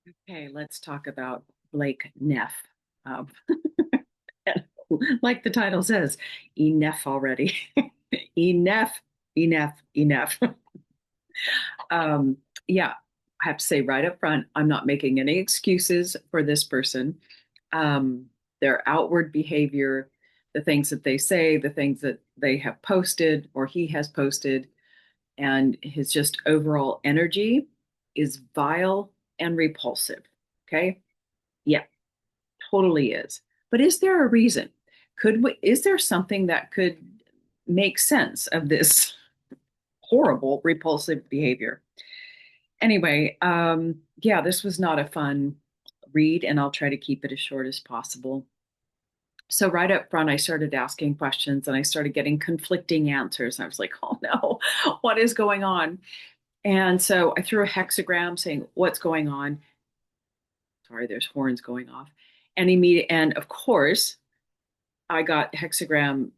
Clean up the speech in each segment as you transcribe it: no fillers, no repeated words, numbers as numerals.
Okay, let's talk about Blake Neff. Um, like the title says, Eneff already. Eneff, Eneff, Eneff. Um, yeah, I have to say right up front, I'm not making any excuses for this person. Um, their outward behavior, the things that they say, the things that they have posted or he has posted, and his just overall energy is vile and repulsive. Okay. Yeah, totally is. But is there a reason? Is there something that could make sense of this horrible, repulsive behavior? Anyway, yeah, this was not a fun read, and I'll try to keep it as short as possible. So, right up front, I started asking questions and I started getting conflicting answers. I was like, oh no, what is going on? And so I threw a hexagram saying, what's going on? Sorry, there's horns going off. And of course, I got hexagram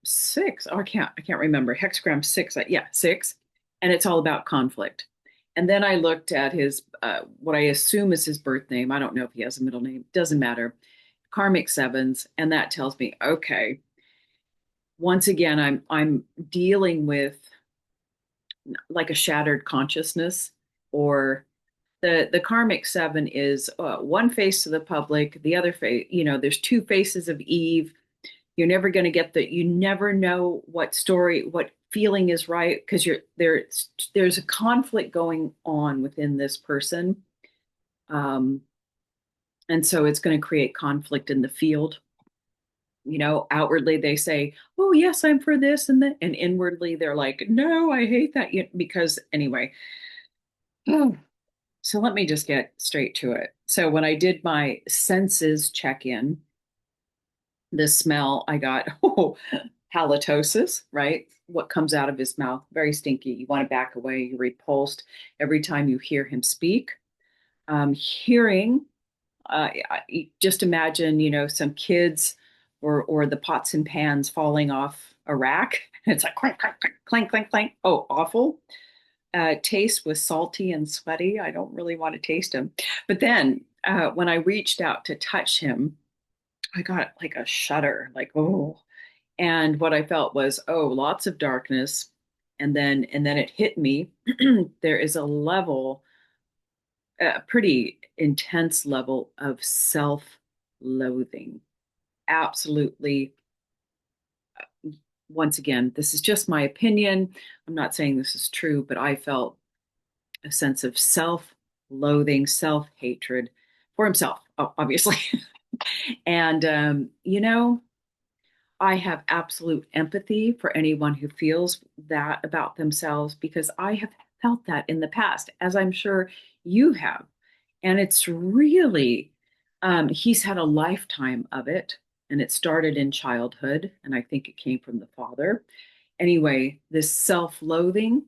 six. Oh, I can't remember. Hexagram six. Yeah, six. And it's all about conflict. And then I looked at his, what I assume is his birth name. I don't know if he has a middle name. Doesn't matter. Karmic sevens. And that tells me, okay, once again, I'm dealing with like a shattered consciousness, or the karmic seven is one face to the public, the other face, there's two faces of Eve. You're never going to get you never know what story, what feeling is right, because there's a conflict going on within this person. Um, and so it's going to create conflict in the field. Outwardly they say, oh yes, I'm for this and that, and inwardly they're like, no, I hate that, because anyway. So let me just get straight to it. So when I did my senses check in, the smell, I got, halitosis, right? What comes out of his mouth, very stinky. You want to back away. You're repulsed every time you hear him speak. Hearing, just imagine, some kids or the pots and pans falling off a rack. It's like clank, clank, clank, clank, clank, clank. Oh, awful. Taste was salty and sweaty. I don't really want to taste him. But then when I reached out to touch him, I got like a shudder, like, oh. And what I felt was, oh, lots of darkness. And then it hit me. There is a level, a pretty intense level of self-loathing. Absolutely. Once again, this is just my opinion. I'm not saying this is true, but I felt a sense of self-loathing, self-hatred for himself, obviously. And I have absolute empathy for anyone who feels that about themselves, because I have felt that in the past, as I'm sure you have. And it's really, he's had a lifetime of it. And it started in childhood. And I think it came from the father. Anyway, this self loathing,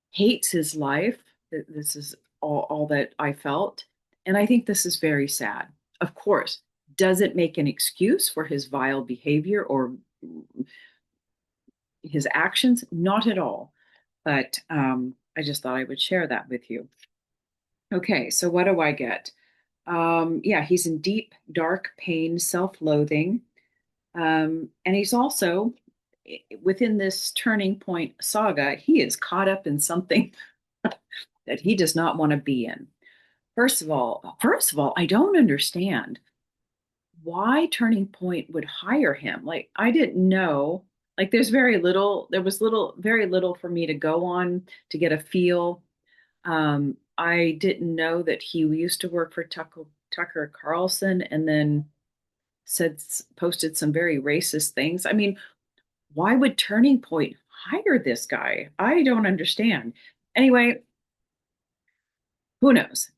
hates his life. This is all that I felt. And I think this is very sad. Of course, does it make an excuse for his vile behavior or his actions? Not at all. But I just thought I would share that with you. Okay, so what do I get? Yeah, he's in deep, dark pain, self loathing. And he's also, within this turning point saga, he is caught up in something that he does not want to be in. First of all, I don't understand why Turning Point would hire him. Like, I didn't know. Like, there was very little for me to go on to get a feel. I didn't know that he used to work for Tucker Carlson and then posted some very racist things. I mean, why would Turning Point hire this guy? I don't understand. Anyway, who knows?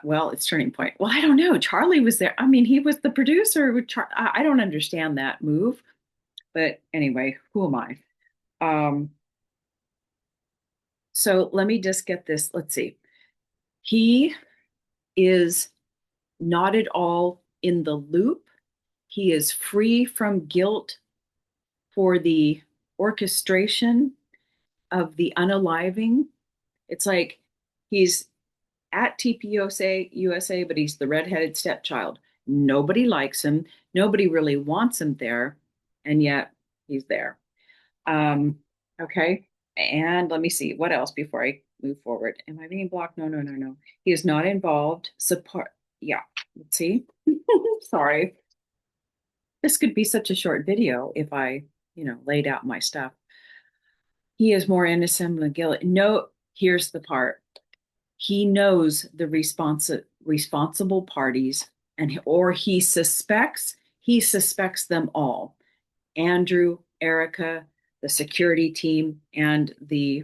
Well, it's Turning Point. Well, I don't know. Charlie was there. I mean, he was the producer. I don't understand that move. But anyway, who am I? Um, so let me just get this. Let's see. He is not at all in the loop. He is free from guilt for the orchestration of the unaliving. It's like he's at TPUSA, but he's the redheaded stepchild. Nobody likes him. Nobody really wants him there, and yet he's there. Um, okay. And let me see what else before I move forward. Am I being blocked? No, no, no, no. He is not involved. Support. Yeah. Let's see. Sorry. This could be such a short video if I, laid out my stuff. He is more innocent than guilty. No, here's the part. He knows the responsible parties, and or he suspects them all. Andrew, Erica, the security team, and the,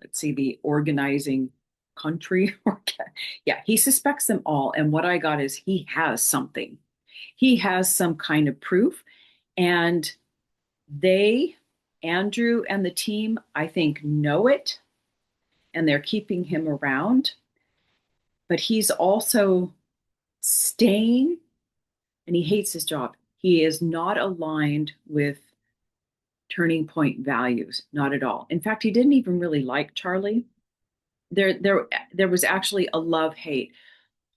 let's see, the organizing country. Yeah, he suspects them all. And what I got is he has something. He has some kind of proof. And they, Andrew and the team, I think, know it, and they're keeping him around. But he's also staying, and he hates his job. He is not aligned with Turning Point values, not at all. In fact, he didn't even really like Charlie. There was actually a love hate.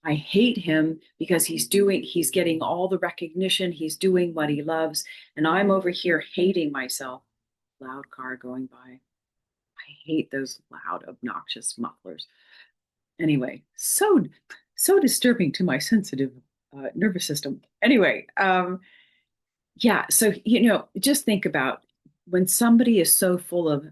I hate him because he's getting all the recognition, he's doing what he loves, and I'm over here hating myself. Loud car going by. I hate those loud, obnoxious mufflers. Anyway, so disturbing to my sensitive nervous system. Anyway, yeah. So just think about when somebody is so full of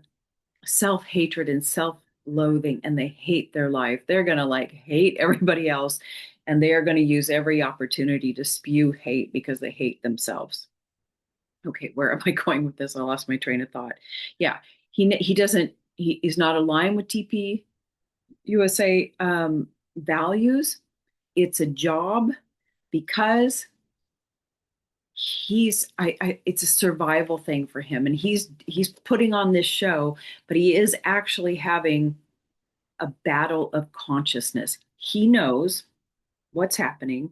self hatred and self loathing, and they hate their life, they're gonna like hate everybody else, and they are going to use every opportunity to spew hate because they hate themselves. Okay, where am I going with this? I lost my train of thought. Yeah, he doesn't. He is not aligned with TP USA values. It's a job because it's a survival thing for him, and he's putting on this show, but he is actually having a battle of consciousness. He knows what's happening,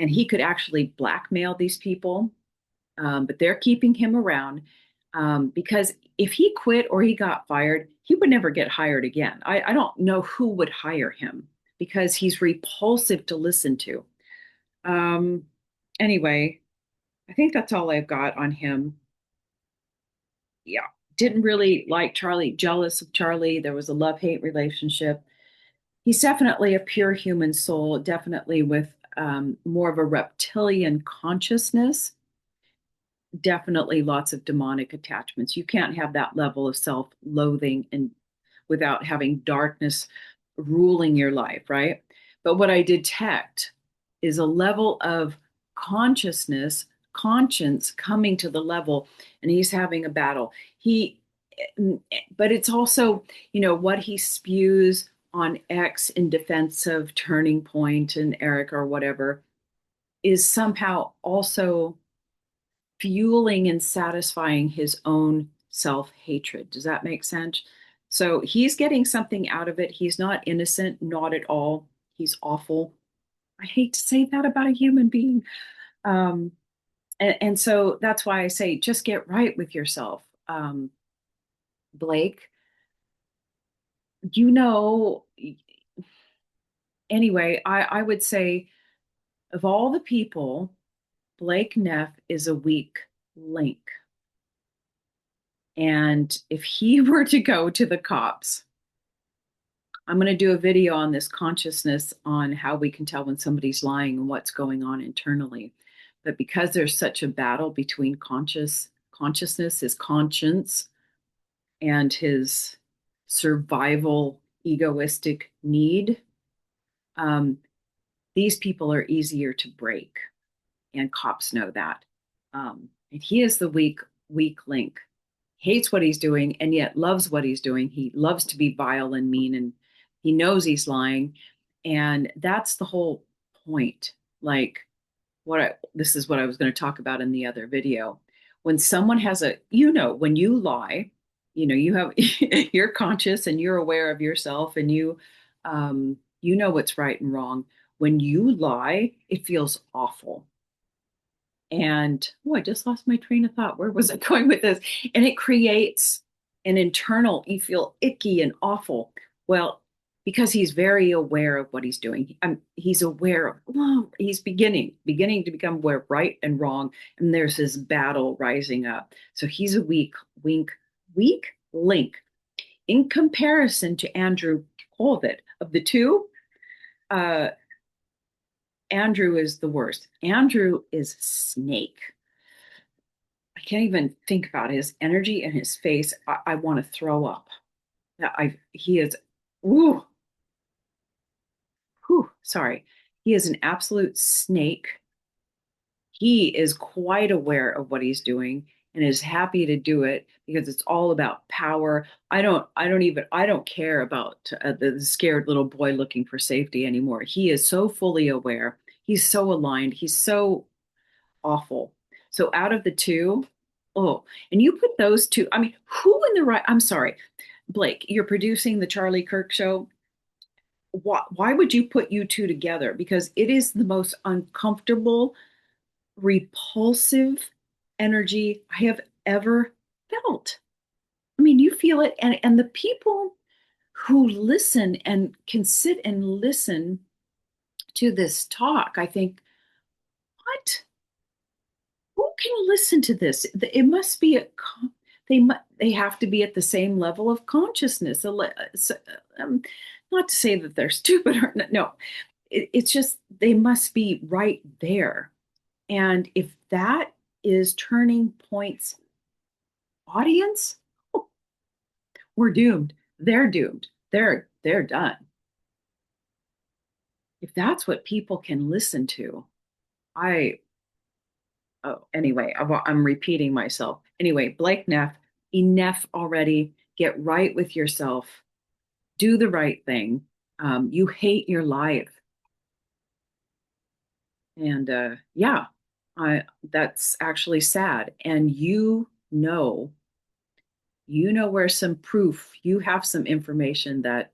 and he could actually blackmail these people, but they're keeping him around because if he quit or he got fired, he would never get hired again. I don't know who would hire him because he's repulsive to listen to. Um, anyway, I think that's all I've got on him. Yeah, didn't really like Charlie, jealous of Charlie. There was a love-hate relationship. He's definitely a pure human soul, definitely with more of a reptilian consciousness, definitely lots of demonic attachments. You can't have that level of self-loathing and without having darkness ruling your life, right? But what I detect is a level of consciousness, conscience coming to the level, and he's having a battle. But it's also, what he spews on X in defense of Turning Point and Eric or whatever is somehow also fueling and satisfying his own self hatred. Does that make sense? So he's getting something out of it. He's not innocent, not at all. He's awful. I hate to say that about a human being. Um, and so that's why I say just get right with yourself. Blake, you know, anyway, I would say of all the people, Blake Neff is a weak link. And if he were to go to the cops, I'm going to do a video on this consciousness on how we can tell when somebody's lying and what's going on internally. But because there's such a battle between consciousness, his conscience, and his survival egoistic need, um, these people are easier to break, and cops know that. And he is the weak link. Hates what he's doing and yet loves what he's doing. He loves to be vile and mean, and he knows he's lying. And that's the whole point. Like this is what I was going to talk about in the other video. When someone has when you lie, you have you're conscious and you're aware of yourself, and you know what's right and wrong. When you lie, it feels awful. And I just lost my train of thought. Where was I going with this? And it creates an internal, you feel icky and awful. Well, because he's very aware of what he's doing. He's aware of, well, he's beginning to become aware of right and wrong, and there's this battle rising up. So he's a weak link in comparison to Andrew Colvett. Of the two, uh, Andrew is the worst. Andrew is snake. I can't even think about his energy and his face. I want to throw up. He is, ooh, whew, sorry. He is an absolute snake. He is quite aware of what he's doing and is happy to do it because it's all about power. I don't care about the scared little boy looking for safety anymore. He is so fully aware. He's so aligned. He's so awful. So out of the two, oh, and you put those two, I mean, who in the right, I'm sorry, Blake, you're producing the Charlie Kirk show. Why would you put you two together? Because it is the most uncomfortable, repulsive energy I have ever felt. I mean, you feel it, and the people who listen and can sit and listen to this talk, I think, what? Who can listen to this? It must be they have to be at the same level of consciousness. Not to say that they're stupid or no, it's just they must be right there. And if that is Turning Point's audience, we're doomed. They're doomed. They're done. If that's what people can listen to, I oh anyway, I'm repeating myself. Anyway, Blake Neff, enough already. Get right with yourself. Do the right thing. You hate your life, and yeah, I that's actually sad. And you know where some proof, you have some information that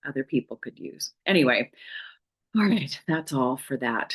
other people could use. Anyway, all right, that's all for that.